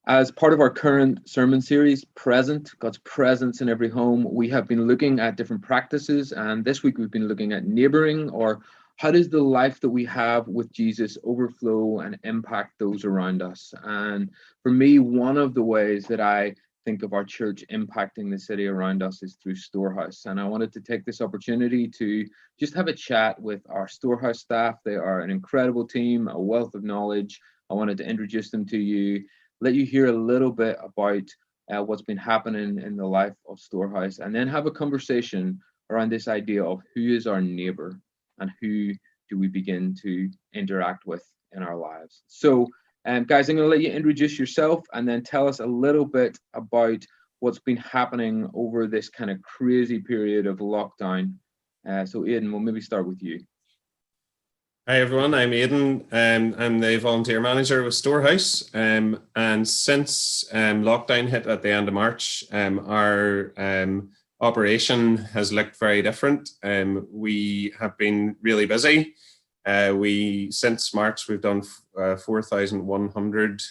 As part of our current sermon series, Present, God's presence in every home, we have been looking at different practices. And this week we've been looking at neighboring, or how does the life that we have with Jesus overflow and impact those around us? And for me, one of the ways that I think of our church impacting the city around us is through Storehouse. And I wanted to take this opportunity to just have a chat with our Storehouse staff. They are an incredible team, a wealth of knowledge. I wanted to introduce them to you, let you hear a little bit about what's been happening in the life of Storehouse, and then have a conversation around this idea of who is our neighbor and who do we begin to interact with in our lives. So, guys, I'm going to let you introduce yourself and then tell us a little bit about what's been happening over this kind of crazy period of lockdown. So, Aidan, we'll maybe start with you. Hi everyone, I'm Aidan. I'm the volunteer manager with Storehouse, and since lockdown hit at the end of March, our operation has looked very different. We have been really busy. Since March, we've done 4,100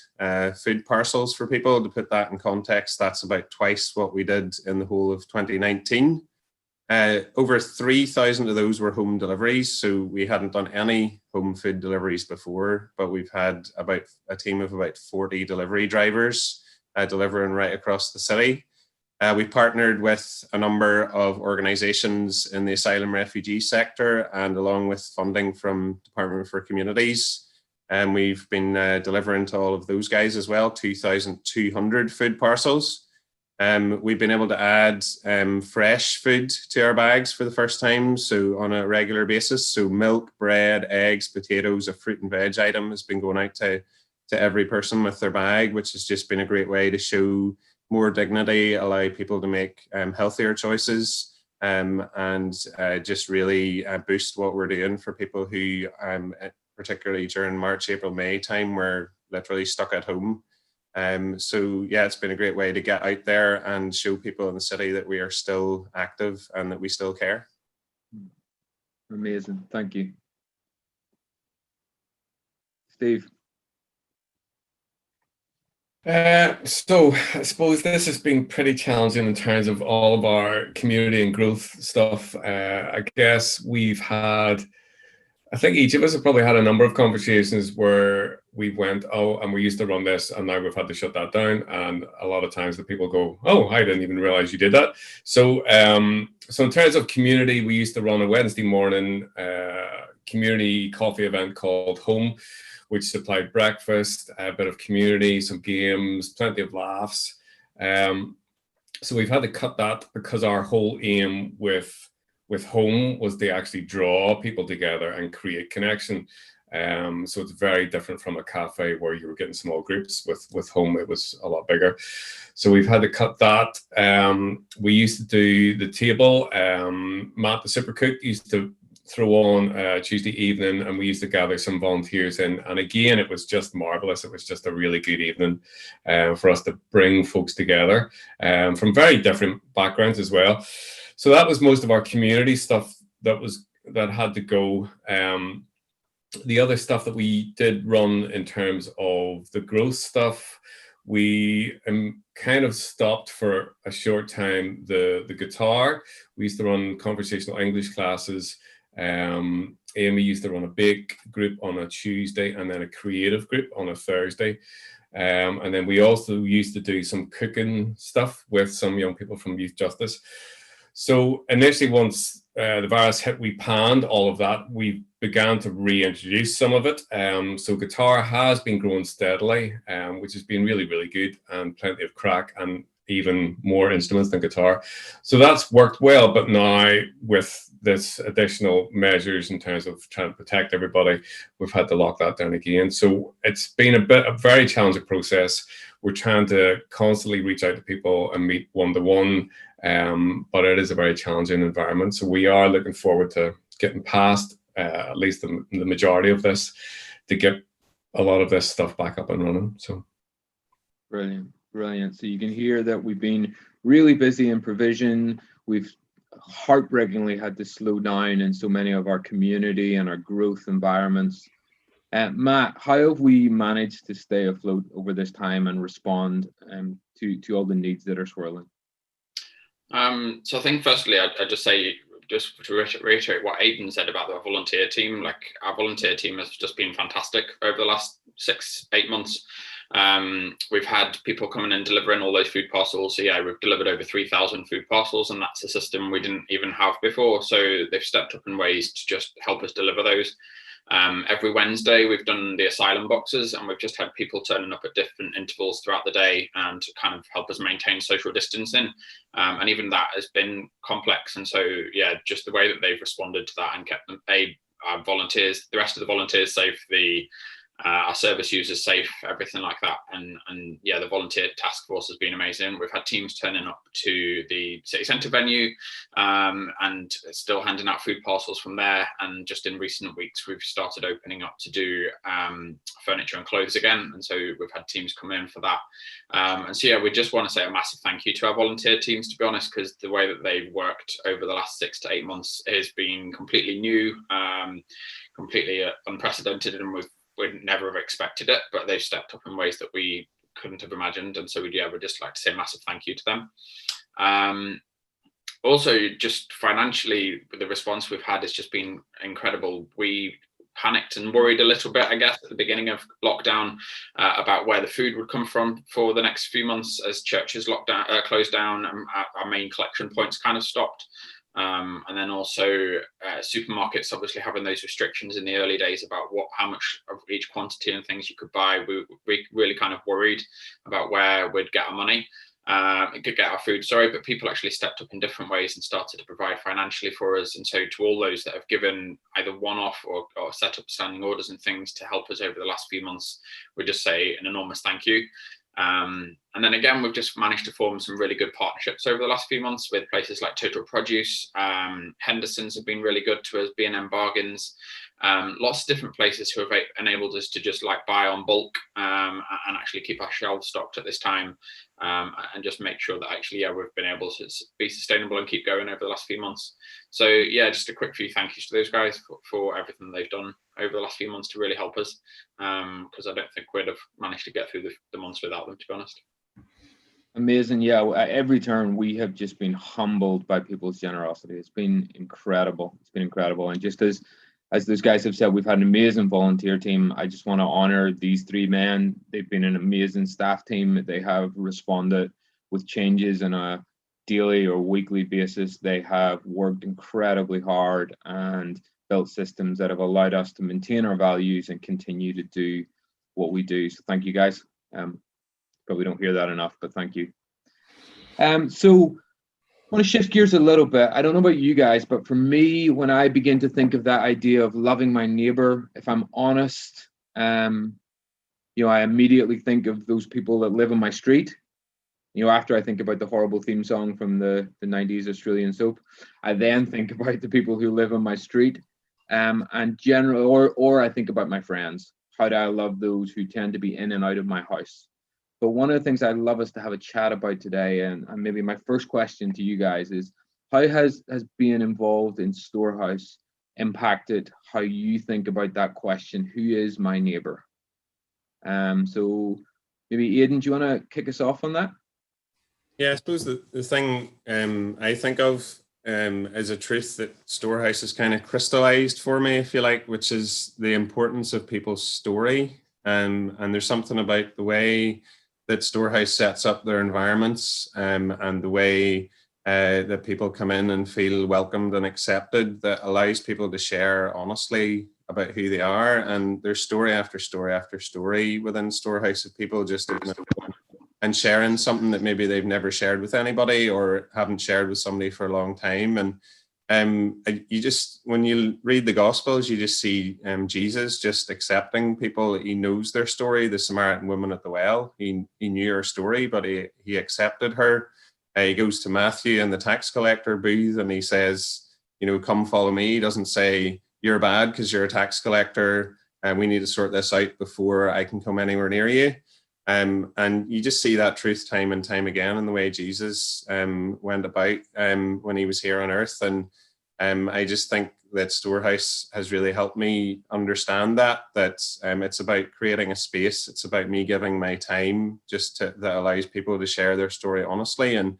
food parcels for people. To put that in context, that's about twice what we did in the whole of 2019. Over 3,000 of those were home deliveries, so we hadn't done any home food deliveries before, but we've had about a team of about 40 delivery drivers delivering right across the city. We've partnered with a number of organisations in the asylum refugee sector, and along with funding from Department for Communities, and we've been delivering to all of those guys as well, 2,200 food parcels. We've been able to add fresh food to our bags for the first time, so on a regular basis. So milk, bread, eggs, potatoes, a fruit and veg item has been going out to every person with their bag, which has just been a great way to show more dignity, allow people to make healthier choices, and just really boost what we're doing for people who, particularly during March, April, May time, were literally stuck at home. So yeah, it's been a great way to get out there and show people in the city that we are still active and that we still care. Amazing, thank you. Steve. So I suppose this has been pretty challenging in terms of all of our community and growth stuff. I guess I think each of us have probably had a number of conversations where we went, oh, and we used to run this, and now we've had to shut that down. And a lot of times the people go, oh, I didn't even realize you did that. So, so in terms of community, we used to run a Wednesday morning community coffee event called Home, which supplied breakfast, a bit of community, some games, plenty of laughs. So we've had to cut that because our whole aim with Home was to actually draw people together and create connection. So it's very different from a cafe where you were getting small groups. With Home, it was a lot bigger. So we've had to cut that. We used to do the table. Matt, the super cook, used to throw on Tuesday evening, and we used to gather some volunteers in. And again, it was just marvelous. It was just a really good evening for us to bring folks together from very different backgrounds as well. So that was most of our community stuff that had to go. The other stuff that we did run in terms of the growth stuff, we kind of stopped for a short time the guitar. We used to run conversational English classes. Amy used to run a bake group on a Tuesday and then a creative group on a Thursday. And then we also used to do some cooking stuff with some young people from Youth Justice. So initially, once the virus hit, we panned all of that. We began to reintroduce some of it. So guitar has been growing steadily, which has been really, really good, and plenty of crack and even more instruments than guitar. So that's worked well. But now with this additional measures in terms of trying to protect everybody, we've had to lock that down again. So it's been a very challenging process. We're trying to constantly reach out to people and meet one-to-one, but it is a very challenging environment. So we are looking forward to getting past at least the majority of this to get a lot of this stuff back up and running. So brilliant. So you can hear that we've been really busy in provision. We've heartbreakingly had to slow down in so many of our community and our growth environments. Matt, how have we managed to stay afloat over this time and respond to all the needs that are swirling? So I think firstly, I'd just say, just to reiterate what Aidan said about the volunteer team, like our volunteer team has just been fantastic over the last 6-8 months. We've had people coming and delivering all those food parcels. So yeah, we've delivered over 3,000 food parcels, and that's a system we didn't even have before. So they've stepped up in ways to just help us deliver those. Every Wednesday we've done the asylum boxes, and we've just had people turning up at different intervals throughout the day and kind of help us maintain social distancing. And even that has been complex. And so, yeah, just the way that they've responded to that and kept them, our volunteers, the rest of the volunteers safe, our service users safe, everything like that. And yeah, the volunteer task force has been amazing. We've had teams turning up to the city centre venue and still handing out food parcels from there. And just in recent weeks, we've started opening up to do furniture and clothes again. And so we've had teams come in for that. And so, yeah, we just want to say a massive thank you to our volunteer teams, to be honest, because the way that they've worked over the last 6 to 8 months has been completely new, completely unprecedented, and we'd never have expected it, but they've stepped up in ways that we couldn't have imagined. And so we'd just like to say a massive thank you to them. Also, just financially, the response we've had has just been incredible. We panicked and worried a little bit, I guess, at the beginning of lockdown about where the food would come from for the next few months as churches closed down and our main collection points kind of stopped. And then also supermarkets obviously having those restrictions in the early days about how much of each quantity and things you could buy. We really kind of worried about where we'd get our money, get our food, but people actually stepped up in different ways and started to provide financially for us. And so to all those that have given either one-off or set up standing orders and things to help us over the last few months, we just say an enormous thank you. And then again, we've just managed to form some really good partnerships over the last few months with places like Total Produce. Henderson's have been really good to us, B&M Bargains, lots of different places who have enabled us to just like buy on bulk and actually keep our shelves stocked at this time, and just make sure that actually, yeah, we've been able to be sustainable and keep going over the last few months. So yeah, just a quick few thank yous to those guys for everything they've done over the last few months to really help us, because I don't think we'd have managed to get through the months without them, to be honest. Amazing. Yeah, at every turn we have just been humbled by people's generosity. It's been incredible. It's been incredible. And just as those guys have said, we've had an amazing volunteer team. I just want to honor these 3 men. They've been an amazing staff team. They have responded with changes on a daily or weekly basis. They have worked incredibly hard and built systems that have allowed us to maintain our values and continue to do what we do. So thank you, guys. Probably don't hear that enough, but thank you. So I want to shift gears a little bit. I don't know about you guys, but for me, when I begin to think of that idea of loving my neighbor, if I'm honest, I immediately think of those people that live on my street. After I think about the horrible theme song from the 90s Australian soap, I then think about the people who live on my street, and generally, or I think about my friends. How do I love those who tend to be in and out of my house? But one of the things I'd love us to have a chat about today, and maybe my first question to you guys is, how has being involved in Storehouse impacted how you think about that question, who is my neighbor? So maybe Aidan, do you want to kick us off on that? Yeah, I suppose the thing I think of is a truth that Storehouse has kind of crystallized for me, if you like, which is the importance of people's story. And there's something about the way that Storehouse sets up their environments and the way that people come in and feel welcomed and accepted, that allows people to share honestly about who they are. And there's story after story after story within Storehouse of people just and sharing something that maybe they've never shared with anybody or haven't shared with somebody for a long time. And you just, when you read the Gospels, you just see Jesus just accepting people. He knows their story. The Samaritan woman at the well, he knew her story, but he accepted her. He goes to Matthew and the tax collector booth and he says, come follow me. He doesn't say, you're bad because you're a tax collector and we need to sort this out before I can come anywhere near you. And you just see that truth time and time again in the way Jesus went about when he was here on earth. And I just think that Storehouse has really helped me understand that it's about creating a space. It's about me giving my time that allows people to share their story honestly, and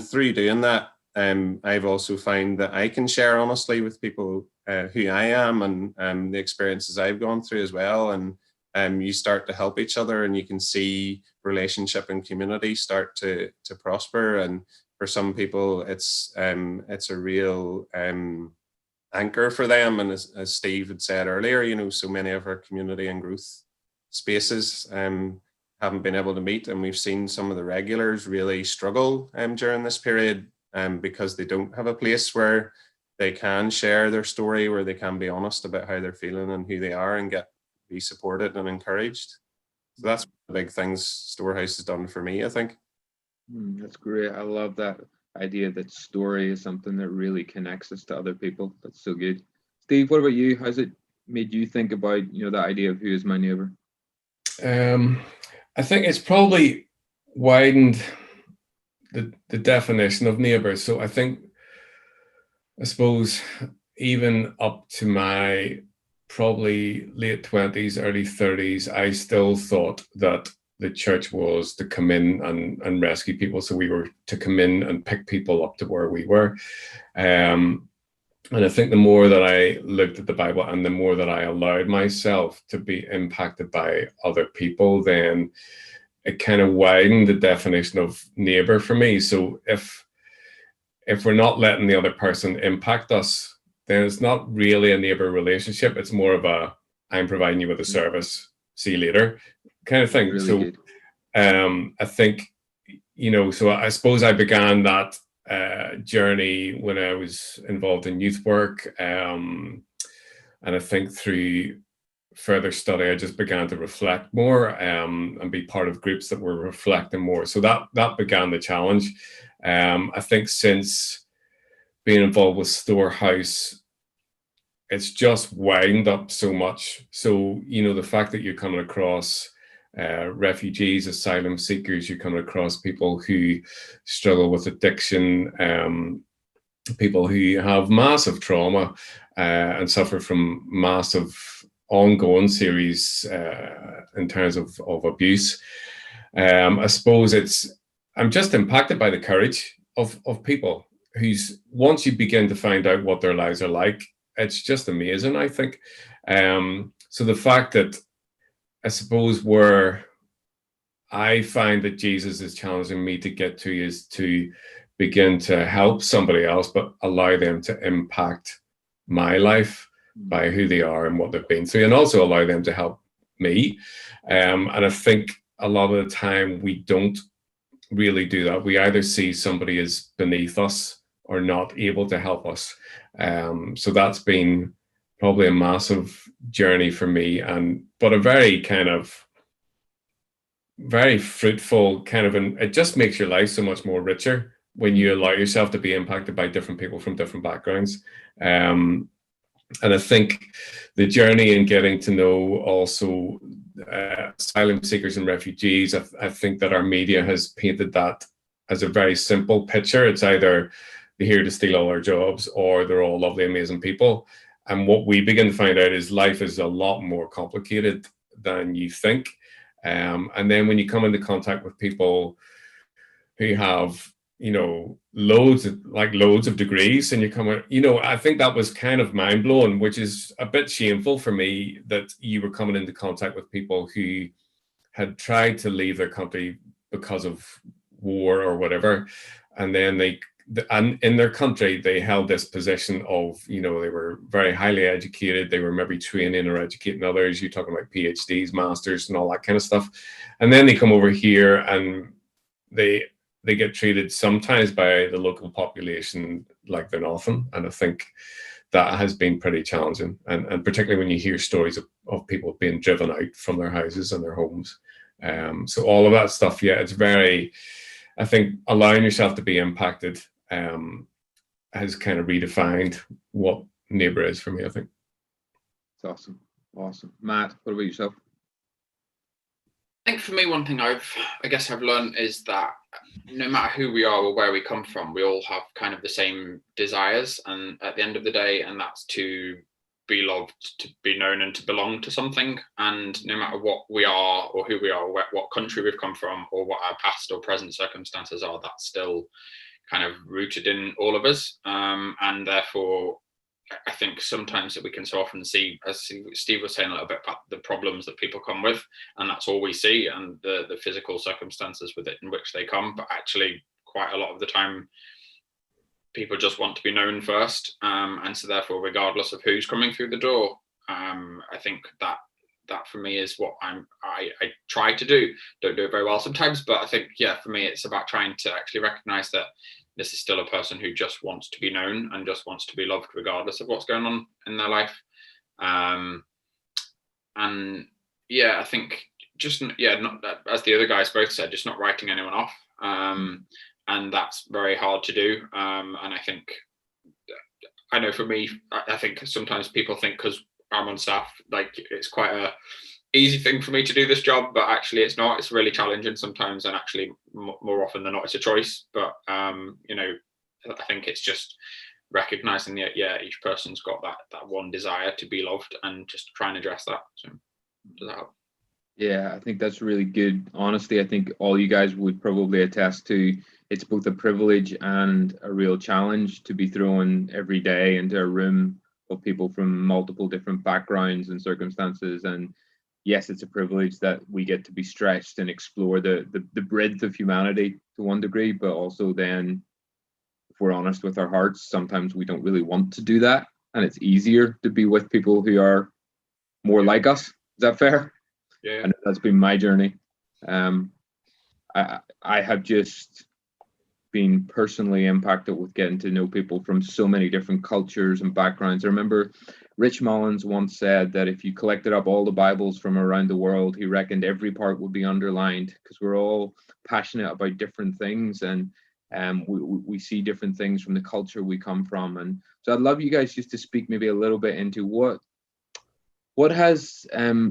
through doing that, I've also found that I can share honestly with people who I am and the experiences I've gone through as well. And you start to help each other, and you can see relationship and community start to prosper. And for some people, it's a real anchor for them. And as Steve had said earlier, so many of our community and growth spaces haven't been able to meet, and we've seen some of the regulars really struggle during this period because they don't have a place where they can share their story, where they can be honest about how they're feeling and who they are, and be supported and encouraged. So that's one of the big things Storehouse has done for me, I think. That's great. I love that idea that story is something that really connects us to other people. That's so good. Steve, what about you? How's it made you think about, the idea of who is my neighbor? I think it's probably widened the definition of neighbor. So I suppose even up to my probably late 20s, early 30s, I still thought that the church was to come in and rescue people. So we were to come in and pick people up to where we were. And I think the more that I looked at the Bible and the more that I allowed myself to be impacted by other people, then it kind of widened the definition of neighbor for me. So if we're not letting the other person impact us, then it's not really a neighbor relationship. It's more of I'm providing you with a service, see you later kind of thing. Really so I think, so I suppose I began that journey when I was involved in youth work. And I think through further study, I just began to reflect more and be part of groups that were reflecting more. So that began the challenge. I think since being involved with Storehouse, it's just widened up so much. So, the fact that you're coming across refugees, asylum seekers, you're coming across people who struggle with addiction, people who have massive trauma and suffer from massive ongoing series in terms of abuse. I suppose I'm just impacted by the courage of people who's, once you begin to find out what their lives are like, it's just amazing, I think. So the fact that, I suppose, where I find that Jesus is challenging me to get to is to begin to help somebody else, but allow them to impact my life by who they are and what they've been through, and also allow them to help me. And I think a lot of the time we don't really do that. We either see somebody as beneath us or not able to help us. So that's been probably a massive journey for me, but a very very fruitful and it just makes your life so much more richer when you allow yourself to be impacted by different people from different backgrounds. And I think the journey in getting to know also asylum seekers and refugees, I think that our media has painted that as a very simple picture. It's either they're here to steal all our jobs or they're all lovely, amazing people. And what we begin to find out is life is a lot more complicated than you think. And then when you come into contact with people who have, loads of degrees, and you come out, I think that was kind of mind blowing, which is a bit shameful for me, that you were coming into contact with people who had tried to leave their country because of war or whatever. And then and in their country, they held this position of, they were very highly educated. They were maybe training or educating others. You're talking about PhDs, masters, and all that kind of stuff. And then they come over here and they get treated sometimes by the local population like they're nothing. And I think that has been pretty challenging. And particularly when you hear stories of people being driven out from their houses and their homes. So all of that stuff, it's very, I think allowing yourself to be impacted has kind of redefined what neighbor is for me, I think. It's awesome. Matt, what about yourself? I think for me, one thing I've learned is that no matter who we are or where we come from, we all have kind of the same desires, and at the end of the day, and that's to be loved, to be known, and to belong to something. And no matter what we are or who we are, or what country we've come from, or what our past or present circumstances are, that's still kind of rooted in all of us. And therefore, I think sometimes that we can so often see, as Steve was saying a little bit about the problems that people come with, and that's all we see, and the physical circumstances with it in which they come. But actually, quite a lot of the time, people just want to be known first, and so therefore, regardless of who's coming through the door, I think that for me is what I try to do. Don't do it very well sometimes, but I think, yeah, for me, it's about trying to actually recognize that this is still a person who just wants to be known and just wants to be loved regardless of what's going on in their life. And yeah, I think just, yeah, not, as the other guys both said, just not writing anyone off. And that's very hard to do. And I think, I know for me, I think sometimes people think because I'm on staff, like it's quite a easy thing for me to do this job, but actually it's not. It's really challenging sometimes, and actually more often than not, it's a choice. But you know, I think it's just recognizing that, yeah, each person's got that one desire to be loved, and just try and address that. So does that help? Yeah, I think that's really good. Honestly, I think all you guys would probably attest to, it's both a privilege and a real challenge to be thrown every day into a room of people from multiple different backgrounds and circumstances. And yes, it's a privilege that we get to be stretched and explore the breadth of humanity to one degree, but also then, if we're honest with our hearts, sometimes we don't really want to do that. And it's easier to be with people who are more like us. Is that fair? Yeah. And that's been my journey. I have just been personally impacted with getting to know people from so many different cultures and backgrounds. I remember Rich Mullins once said that if you collected up all the Bibles from around the world, he reckoned every part would be underlined, because we're all passionate about different things, and we see different things from the culture we come from. And so I'd love you guys just to speak maybe a little bit into what has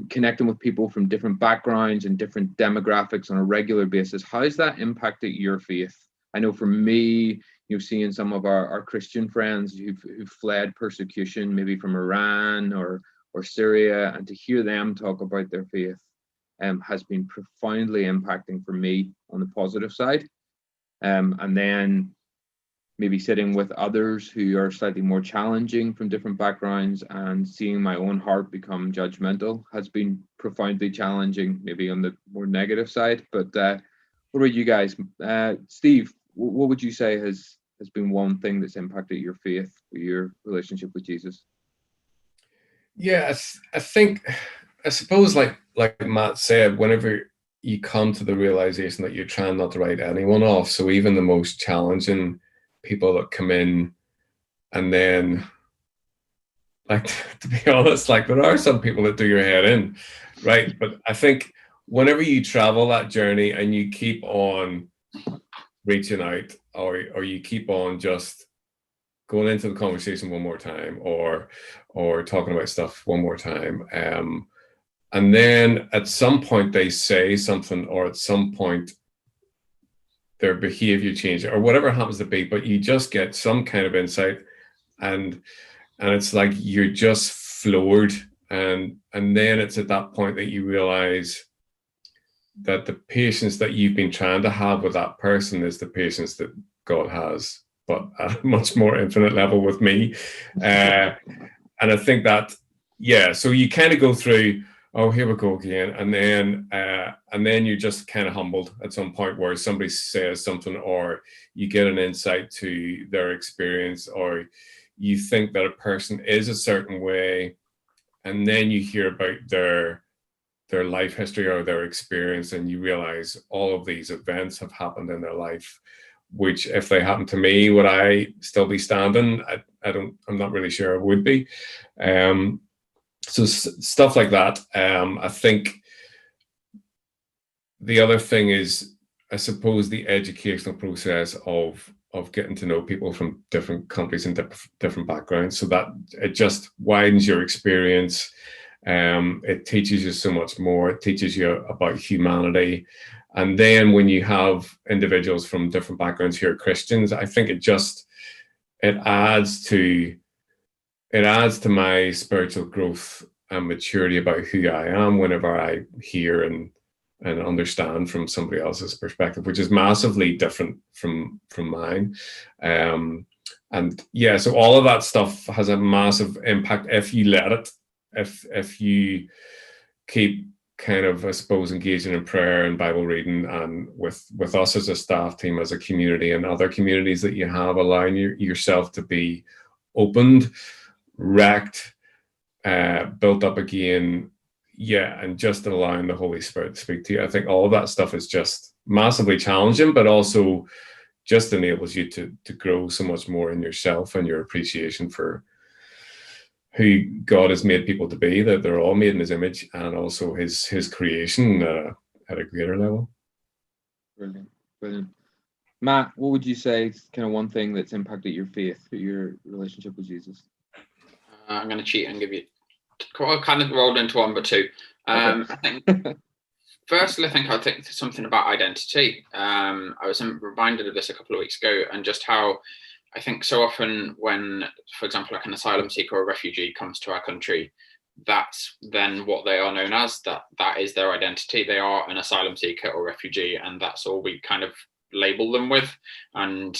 connecting with people from different backgrounds and different demographics on a regular basis, how has that impacted your faith? I know for me, seeing some of our Christian friends who've fled persecution, maybe from Iran or Syria, and to hear them talk about their faith has been profoundly impacting for me on the positive side. And then maybe sitting with others who are slightly more challenging from different backgrounds and seeing my own heart become judgmental has been profoundly challenging, maybe on the more negative side. But what about you guys? Steve, what would you say has been one thing that's impacted your faith or your relationship with Jesus? Yeah, I suppose like Matt said, whenever you come to the realization that you're trying not to write anyone off, so even the most challenging people that come in, and then, like, to be honest, like there are some people that do your head in, right? But I think whenever you travel that journey and you keep on reaching out, or you keep on just going into the conversation one more time, or talking about stuff one more time, and then at some point they say something, or at some point their behavior changes, or whatever happens to be, but you just get some kind of insight, and it's like you're just floored, and then it's at that point that you realize that the patience that you've been trying to have with that person is the patience that God has, but at a much more infinite level with me. And I think that, yeah, so you kind of go through, oh, here we go again. And then you're just kind of humbled at some point where somebody says something, or you get an insight to their experience, or you think that a person is a certain way, and then you hear about their life history or their experience, and you realize all of these events have happened in their life, which if they happened to me, would I still be standing? I'm not really sure I would be. So stuff like that. I think the other thing is, I suppose, the educational process of getting to know people from different countries and different backgrounds, so that it just widens your experience. It teaches you so much more. It teaches you about humanity, And then when you have individuals from different backgrounds who are Christians, I think it adds to my spiritual growth and maturity about who I am whenever I hear and understand from somebody else's perspective, which is massively different from mine. And yeah, so all of that stuff has a massive impact if you let it, if you keep kind of, I suppose, engaging in prayer and Bible reading, and with us as a staff team, as a community, and other communities that you have, allowing yourself to be opened, wrecked, built up again, and just allowing the Holy Spirit to speak to you. I think all of that stuff is just massively challenging, but also just enables you to grow so much more in yourself and your appreciation for who God has made people to be, that they're all made in his image, and also his creation at a greater level. Brilliant. Matt, what would you say is kind of one thing that's impacted your faith, your relationship with Jesus? I'm going to cheat and give you kind of rolled into one, but two. I think firstly, I think something about identity. I was reminded of this a couple of weeks ago, and just how I think so often when, for example, like an asylum seeker or a refugee comes to our country, that's then what they are known as. That is their identity. They are an asylum seeker or refugee, and that's all we kind of label them with. And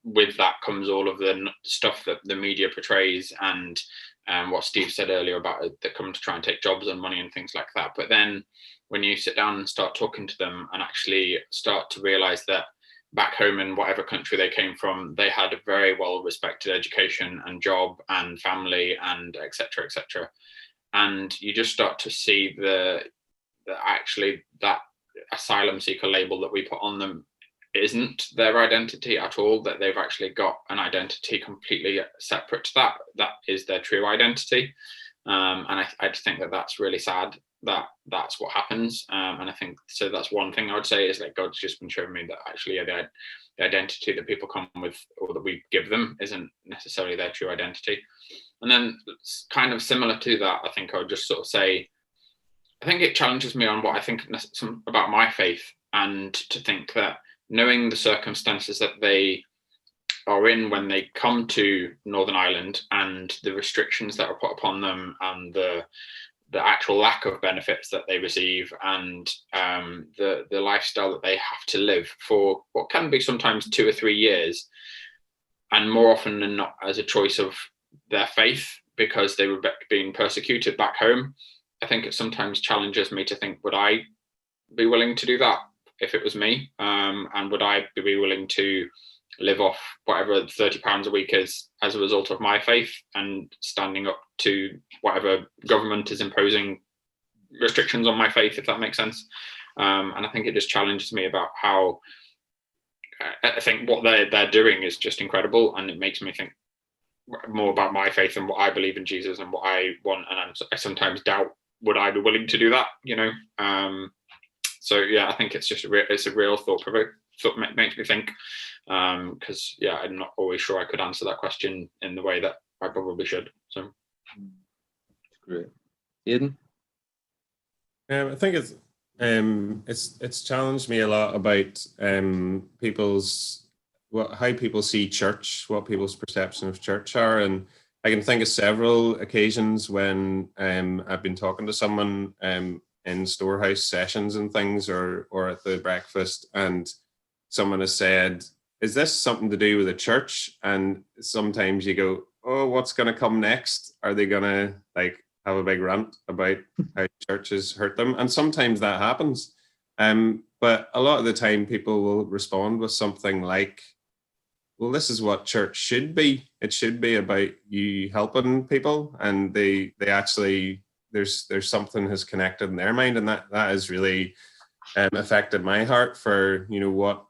with that comes all of the stuff that the media portrays, and what Steve said earlier about they come to try and take jobs and money and things like that. But then when you sit down and start talking to them and actually start to realize that back home in whatever country they came from, they had a very well respected education and job and family and etc. And you just start to see the actually that asylum seeker label that we put on them isn't their identity at all, that they've actually got an identity completely separate to that is their true identity. And I just think that that's really sad, that that's what happens. And I think, so that's one thing I would say, is like God's just been showing me that actually the identity that people come with, or that we give them, isn't necessarily their true identity. And then kind of similar to that, I think I would just sort of say, I think it challenges me on what I think about my faith, and to think that knowing the circumstances that they are in when they come to Northern Ireland, and the restrictions that are put upon them, and the actual lack of benefits that they receive, and the lifestyle that they have to live for what can be sometimes 2 or 3 years, and more often than not as a choice of their faith, because they were being persecuted back home. I think it sometimes challenges me to think, would I be willing to do that if it was me? And would I be willing to live off whatever £30 a week is as a result of my faith, and standing up to whatever government is imposing restrictions on my faith, if that makes sense? And I think it just challenges me about how I think what they're doing is just incredible, and it makes me think more about my faith and what I believe in Jesus and what I want. And I sometimes doubt, would I be willing to do that? So yeah, I think it's just it's a real thought makes me think, because I'm not always sure I could answer that question in the way that I probably should. So great. Aidan? I think it's challenged me a lot about how people see church, what people's perception of church are. And I can think of several occasions when I've been talking to someone in Storehouse sessions and things, or at the breakfast, and someone has said, is this something to do with the church? And sometimes you go, oh, what's going to come next? Are they going to have a big rant about how churches hurt them? And sometimes that happens. But a lot of the time people will respond with something like, well, this is what church should be. It should be about you helping people, and they actually, there's something has connected in their mind, and that has really affected my heart for,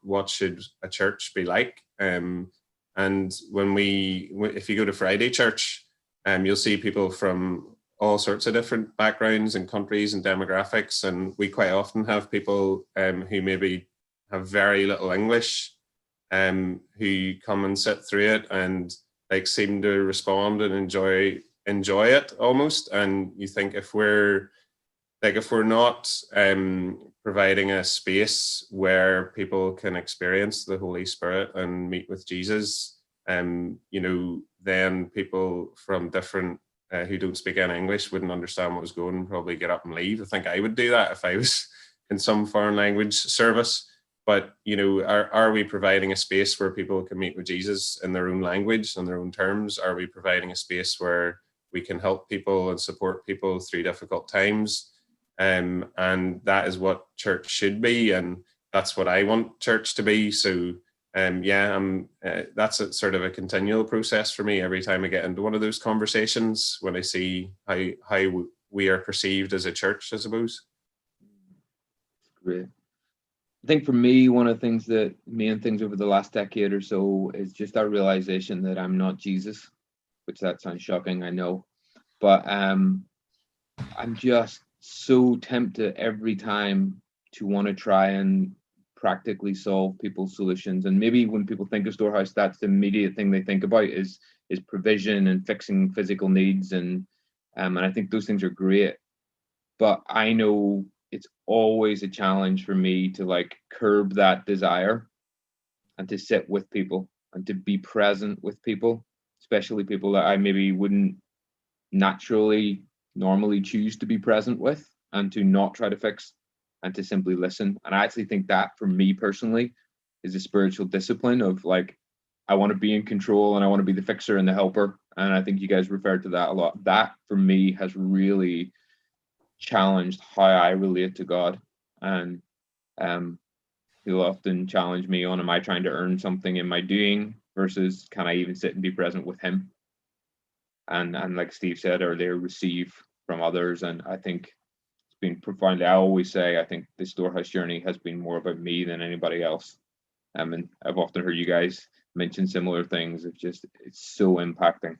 what should a church be like. And if you go to Friday church, you'll see people from all sorts of different backgrounds and countries and demographics, and we quite often have people who maybe have very little English, who come and sit through it and seem to respond and enjoy it almost. And you think, if we're not providing a space where people can experience the Holy Spirit and meet with Jesus. Then people from different who don't speak any English wouldn't understand what was going on and probably get up and leave. I think I would do that if I was in some foreign language service. But, are we providing a space where people can meet with Jesus in their own language and their own terms? Are we providing a space where we can help people and support people through difficult times? And that is what church should be. And that's what I want church to be. So, that's sort of a continual process for me every time I get into one of those conversations, when I see how we are perceived as a church, I suppose. Great. I think for me, one of the main things over the last decade or so is just that realization that I'm not Jesus, which that sounds shocking, I know. But I'm just so tempted every time to want to try and practically solve people's solutions. And maybe when people think of Storehouse, that's the immediate thing they think about is provision and fixing physical needs. And I think those things are great. But I know it's always a challenge for me to curb that desire and to sit with people and to be present with people, especially people that I maybe wouldn't normally choose to be present with, and to not try to fix and to simply listen. And I actually think that for me personally is a spiritual discipline of I want to be in control and I want to be the fixer and the helper. And I think you guys referred to that a lot. That for me has really challenged how I relate to God. And he'll often challenge me on, am I trying to earn something in my doing versus can I even sit and be present with him? And like Steve said earlier, receive from others. And I think it's been profoundly, I always say, I think the Storehouse journey has been more about me than anybody else. And I've often heard you guys mention similar things. It's so impacting.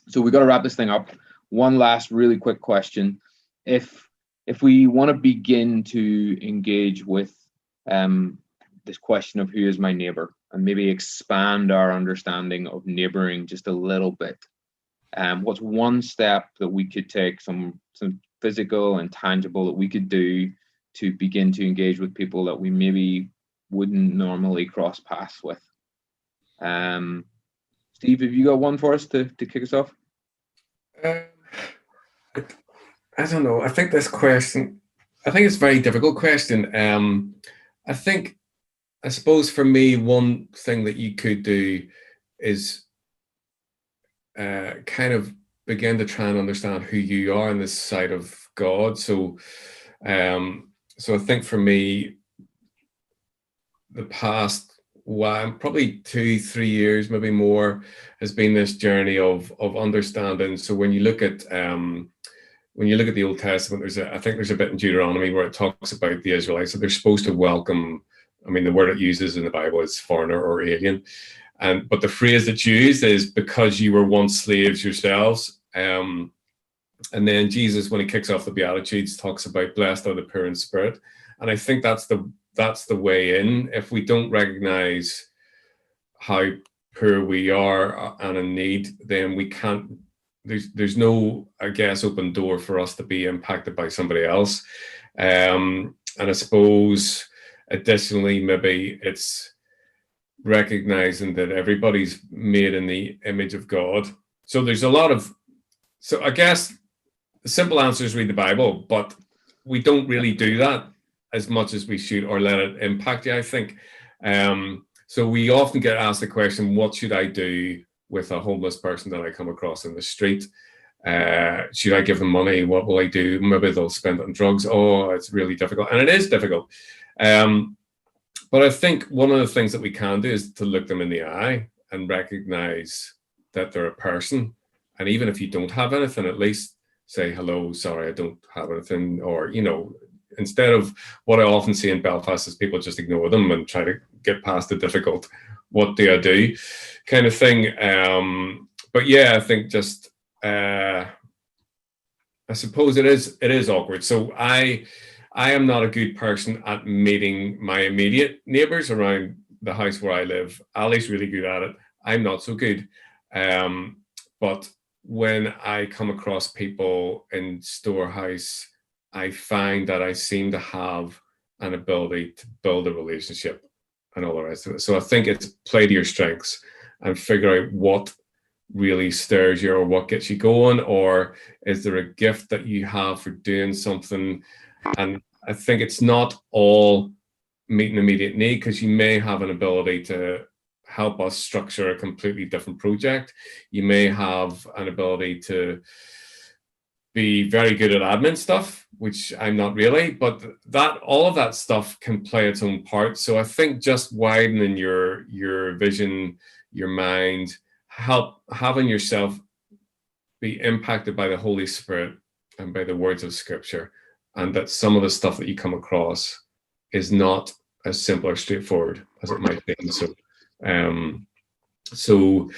So we got to wrap this thing up. One last really quick question. If we want to begin to engage with this question of who is my neighbor, and maybe expand our understanding of neighboring just a little bit, what's one step that we could take, some physical and tangible that we could do to begin to engage with people that we maybe wouldn't normally cross paths with? Steve, have you got one for us to kick us off? I don't know. I think it's a very difficult question. I suppose for me, one thing that you could do is kind of begin to try and understand who you are in this side of God. So I think for me, the past probably 2-3 years, maybe more, has been this journey of understanding. So when you look at the Old Testament, I think there's a bit in Deuteronomy where it talks about the Israelites that they're supposed to welcome. I mean, the word it uses in the Bible is foreigner or alien, but the phrase that's used is because you were once slaves yourselves. And then Jesus, when he kicks off the Beatitudes, talks about blessed are the poor in spirit, and I think that's the way in. If we don't recognize how poor we are and in need, then we can't. There's no, I guess, open door for us to be impacted by somebody else. And I suppose additionally, maybe it's recognizing that everybody's made in the image of God. So there's a lot of, so I guess the simple answer is read the Bible, but we don't really do that as much as we should, or let it impact you, I think. So we often get asked the question, what should I do with a homeless person that I come across in the street? Should I give them money? What will I do? Maybe they'll spend it on drugs. Oh, it's really difficult. And it is difficult. But I think one of the things that we can do is to look them in the eye and recognize that they're a person. And even if you don't have anything, at least say, hello, sorry, I don't have anything. Or, instead of what I often see in Belfast is people just ignore them and try to get past the difficult, what do I do kind of thing. But yeah, I think just, I suppose it is awkward. So I am not a good person at meeting my immediate neighbors around the house where I live. Ali's really good at it. I'm not so good. But when I come across people in Storehouse, I find that I seem to have an ability to build a relationship and all the rest of it. So I think it's play to your strengths and figure out what really stirs you or what gets you going, or is there a gift that you have for doing something? And I think it's not all meet an immediate need, because you may have an ability to help us structure a completely different project. You may have an ability to be very good at admin stuff, which I'm not really, but that all of that stuff can play its own part. So I think just widening your vision, your mind, help having yourself be impacted by the Holy Spirit and by the words of Scripture, and that some of the stuff that you come across is not as simple or straightforward as it might be. So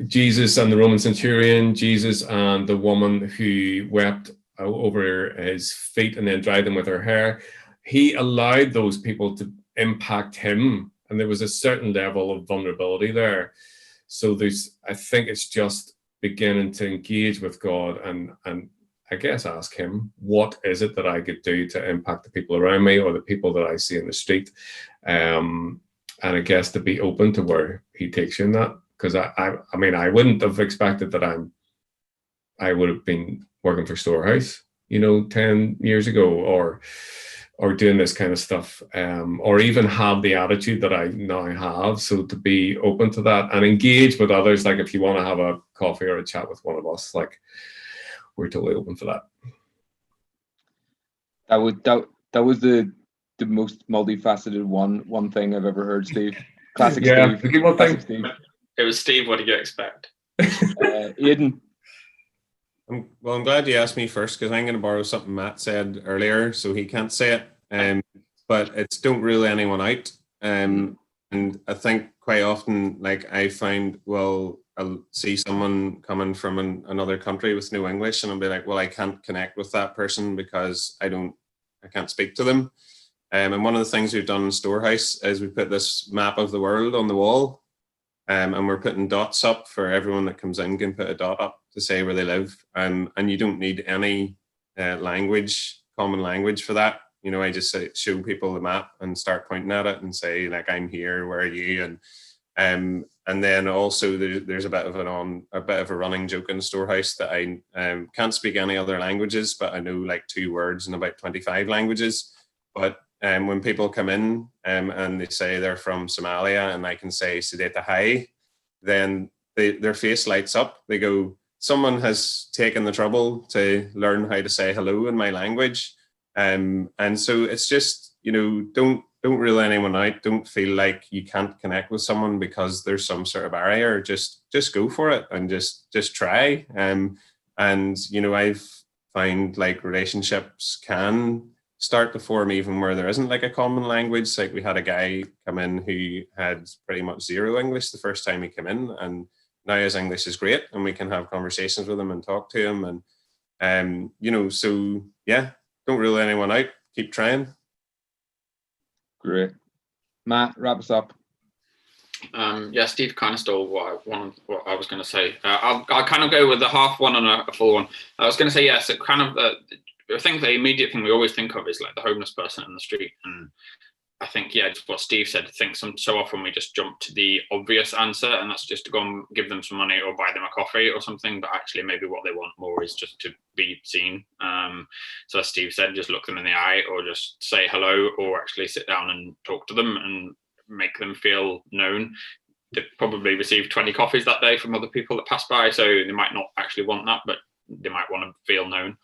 Jesus and the Roman centurion, Jesus and the woman who wept over his feet and then dried them with her hair, he allowed those people to impact him, and there was a certain level of vulnerability there. So I think it's just beginning to engage with God and I guess ask him, what is it that I could do to impact the people around me or the people that I see in the street? And I guess to be open to where he takes you in that. Because I mean, I wouldn't have expected that I would have been working for Storehouse, 10 years ago, or doing this kind of stuff, or even have the attitude that I now have. So to be open to that and engage with others, like if you want to have a coffee or a chat with one of us, like we're totally open for that. That was the most multifaceted one thing I've ever heard, Steve. Classic Yeah, Steve. Classic Steve. It was Steve. What did you expect? Aidan. Well, I'm glad you asked me first, because I'm going to borrow something Matt said earlier, so he can't say it. But it's don't rule anyone out. And I think quite often, like I find, well, I'll see someone coming from another country with no English, and I'll be like, well, I can't connect with that person because I can't speak to them. And one of the things we've done in Storehouse is we put this map of the world on the wall, and we're putting dots up for everyone that comes in can put a dot up to say where they live, and you don't need any common language for that. I just show people the map and start pointing at it and say, like, I'm here, where are you? And then also there's a bit of a running joke in Storehouse that I can't speak any other languages, but I know like 2 words in about 25 languages. But when people come in and they say they're from Somalia and I can say Sideta Hai, then their face lights up. They go, someone has taken the trouble to learn how to say hello in my language. And so it's just, don't rule anyone out. Don't feel like you can't connect with someone because there's some sort of barrier. Just go for it and just try. And I've found like relationships can start to form even where there isn't like a common language. Like we had a guy come in who had pretty much 0 English the first time he came in, and now his English is great and we can have conversations with him and talk to him. And so yeah, don't rule anyone out. Keep trying. Great. Matt, wrap us up. Yeah, Steve kind of stole what I was going to say. I'll kind of go with a half one and a full one. I was going to say, yes, it kind of I think the immediate thing we always think of is like the homeless person in the street. And I think, yeah, just what Steve said, I think so often we just jump to the obvious answer, and that's just to go and give them some money or buy them a coffee or something. But actually maybe what they want more is just to be seen. So as Steve said, just look them in the eye or just say hello, or actually sit down and talk to them and make them feel known. They probably received 20 coffees that day from other people that passed by, so they might not actually want that, but they might want to feel known.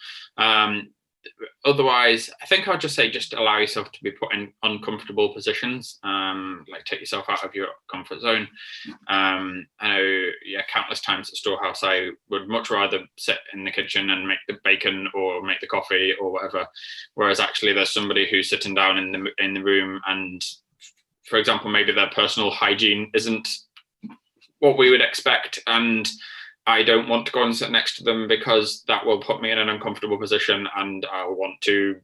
Otherwise, I think I'd just say, just allow yourself to be put in uncomfortable positions, like take yourself out of your comfort zone. I know, yeah, countless times at Storehouse, I would much rather sit in the kitchen and make the bacon or make the coffee or whatever, whereas actually there's somebody who's sitting down in the room, and for example, maybe their personal hygiene isn't what we would expect, and I don't want to go and sit next to them because that will put me in an uncomfortable position and I'll want to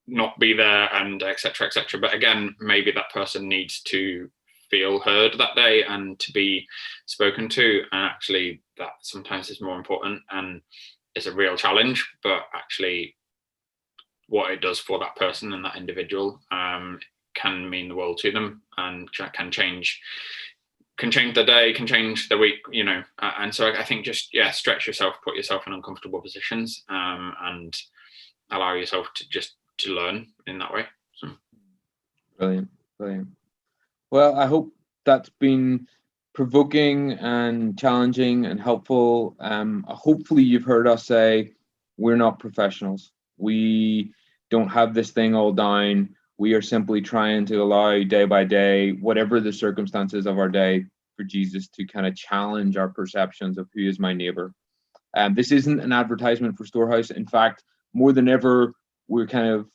not be there, and et cetera, but again, maybe that person needs to feel heard that day and to be spoken to, and actually that sometimes is more important and is a real challenge, but actually what it does for that person and that individual can mean the world to them, and can change the day, can change the week, and so I think just stretch yourself, put yourself in uncomfortable positions, and allow yourself to learn in that way. So. Brilliant. Well, I hope that's been provoking and challenging and helpful. Hopefully you've heard us say we're not professionals. We don't have this thing all down. We are simply trying to allow day by day, whatever the circumstances of our day, for Jesus to kind of challenge our perceptions of who is my neighbor. This isn't an advertisement for Storehouse. In fact, more than ever, we're kind of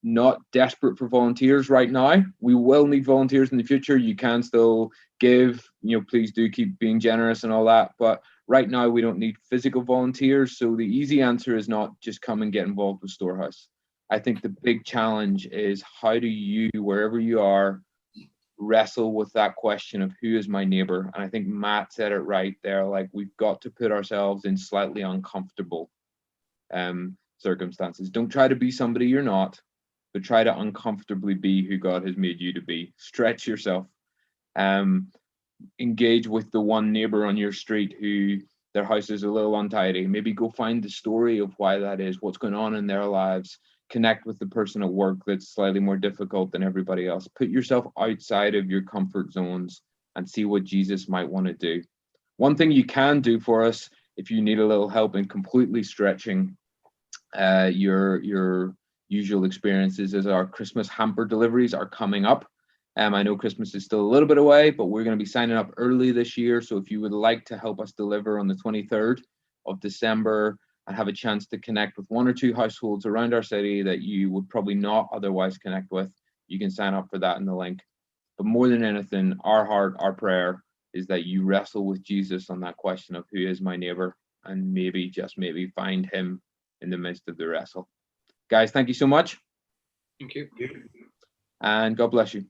not desperate for volunteers right now. We will need volunteers in the future. You can still give, please do keep being generous and all that. But right now we don't need physical volunteers. So the easy answer is not just come and get involved with Storehouse. I think the big challenge is, how do you, wherever you are, wrestle with that question of who is my neighbor? And I think Matt said it right there. Like, we've got to put ourselves in slightly uncomfortable circumstances. Don't try to be somebody you're not, but try to uncomfortably be who God has made you to be. Stretch yourself. Engage with the one neighbor on your street who their house is a little untidy. Maybe go find the story of why that is, what's going on in their lives. Connect with the person at work that's slightly more difficult than everybody else. Put yourself outside of your comfort zones and see what Jesus might want to do. One thing you can do for us, if you need a little help in completely stretching your usual experiences, is our Christmas hamper deliveries are coming up. I know Christmas is still a little bit away, but we're going to be signing up early this year. So if you would like to help us deliver on the 23rd of December and have a chance to connect with one or two households around our city that you would probably not otherwise connect with, you can sign up for that in the link. But more than anything, our heart, our prayer is that you wrestle with Jesus on that question of who is my neighbor, and maybe, just maybe, find him in the midst of the wrestle. Guys, thank you so much. Thank you. And God bless you.